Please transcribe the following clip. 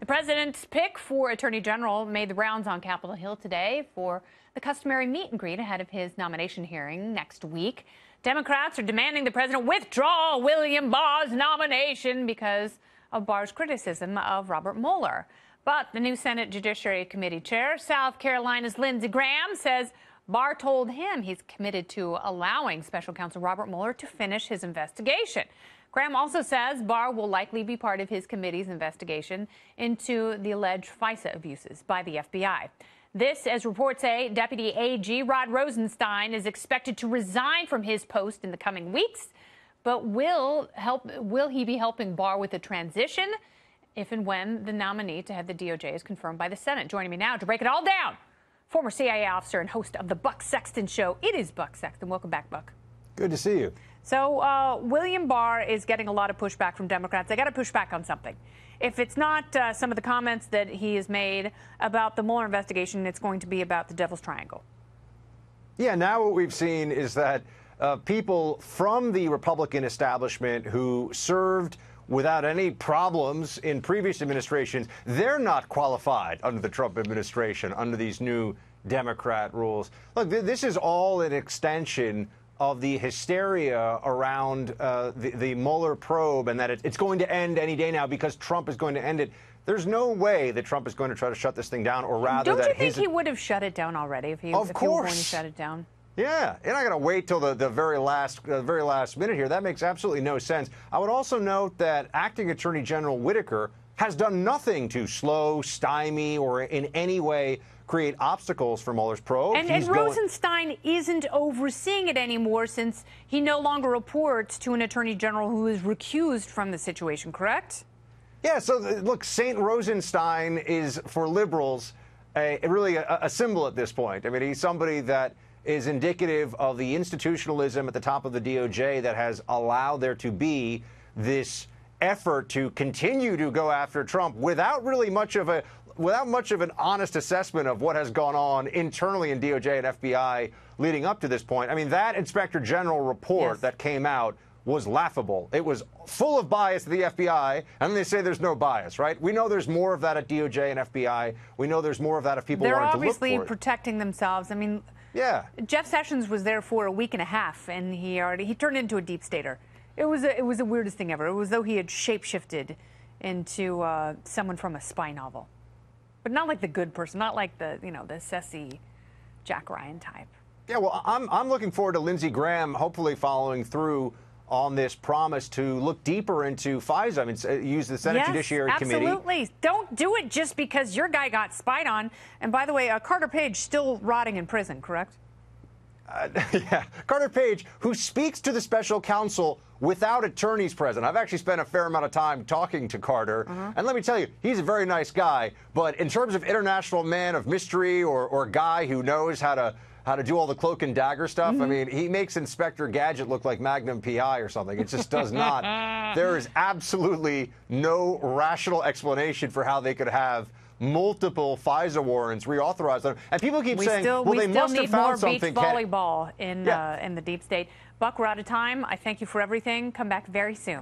The president's pick for Attorney General made the rounds on Capitol Hill today for the customary meet and greet ahead of his nomination hearing next week. Democrats are demanding the president withdraw William Barr's nomination because of Barr's criticism of Robert Mueller. But the new Senate Judiciary Committee chair, South Carolina's Lindsey Graham, says Barr told him he's committed to allowing special counsel Robert Mueller to finish his investigation. Graham also says Barr will likely be part of his committee's investigation into the alleged FISA abuses by the FBI. This, as reports say, Deputy AG Rod Rosenstein is expected to resign from his post in the coming weeks. But will he be helping Barr with the transition if and when the nominee to head the DOJ is confirmed by the Senate? Joining me now to break it all down, former CIA officer and host of the Buck Sexton Show. It is Buck Sexton. Welcome back, Buck. Good to see you. So William Barr is getting a lot of pushback from Democrats. They got to push back on something. If it's not some of the comments that he has made about the Mueller investigation, it's going to be about the Devil's Triangle. Yeah, now what we've seen is that people from the Republican establishment who served without any problems in previous administrations, they're not qualified under the Trump administration, under these new Democrat rules. Look, this is all an extension of the hysteria around the Mueller probe and that it's going to end any day now because Trump is going to end it. There's no way that Trump is going to try to shut this thing down, or rather Don't you think he would have shut it down already if he were going to shut it down? Yeah, you're not going to wait till the very last minute here. That makes absolutely no sense. I would also note that Acting Attorney General Whitaker has done nothing to slow, stymie, or in any way create obstacles for Mueller's probe. And Rosenstein isn't overseeing it anymore since he no longer reports to an attorney general who is recused from the situation, correct? Yeah, so look, St. Rosenstein is, for liberals, really a symbol at this point. I mean, he's somebody that is indicative of the institutionalism at the top of the DOJ that has allowed there to be this effort to continue to go after Trump without much of an honest assessment of what has gone on internally in DOJ and FBI leading up to this point. I mean, that Inspector General report that came out was laughable. It was full of bias at the FBI, and then they say there's no bias, right? We know there's more of that at DOJ and FBI. We know there's more of that if people wanted to look for it. They're obviously protecting themselves. I mean, yeah. Jeff Sessions was there for a week and a half, and he turned into a deep stater. It was the weirdest thing ever. It was as though he had shapeshifted into someone from a spy novel. But not like the good person, not like the sassy Jack Ryan type. Yeah, well, I'm looking forward to Lindsey Graham hopefully following through on this promise to look deeper into FISA. I mean, use the Senate Judiciary Committee. Absolutely. Don't do it just because your guy got spied on. And by the way, Carter Page still rotting in prison, correct? Yeah, Carter Page, who speaks to the special counsel without attorneys present. I've actually spent a fair amount of time talking to Carter, and let me tell you, he's a very nice guy. But in terms of international man of mystery or guy who knows how to do all the cloak and dagger stuff, I mean, he makes Inspector Gadget look like Magnum PI or something. It just does not. There is absolutely no rational explanation for how they could have multiple FISA warrants reauthorized them. And people keep saying, well, they must have found something. We still need more beach volleyball in the deep state. Buck, we're out of time. I thank you for everything. Come back very soon.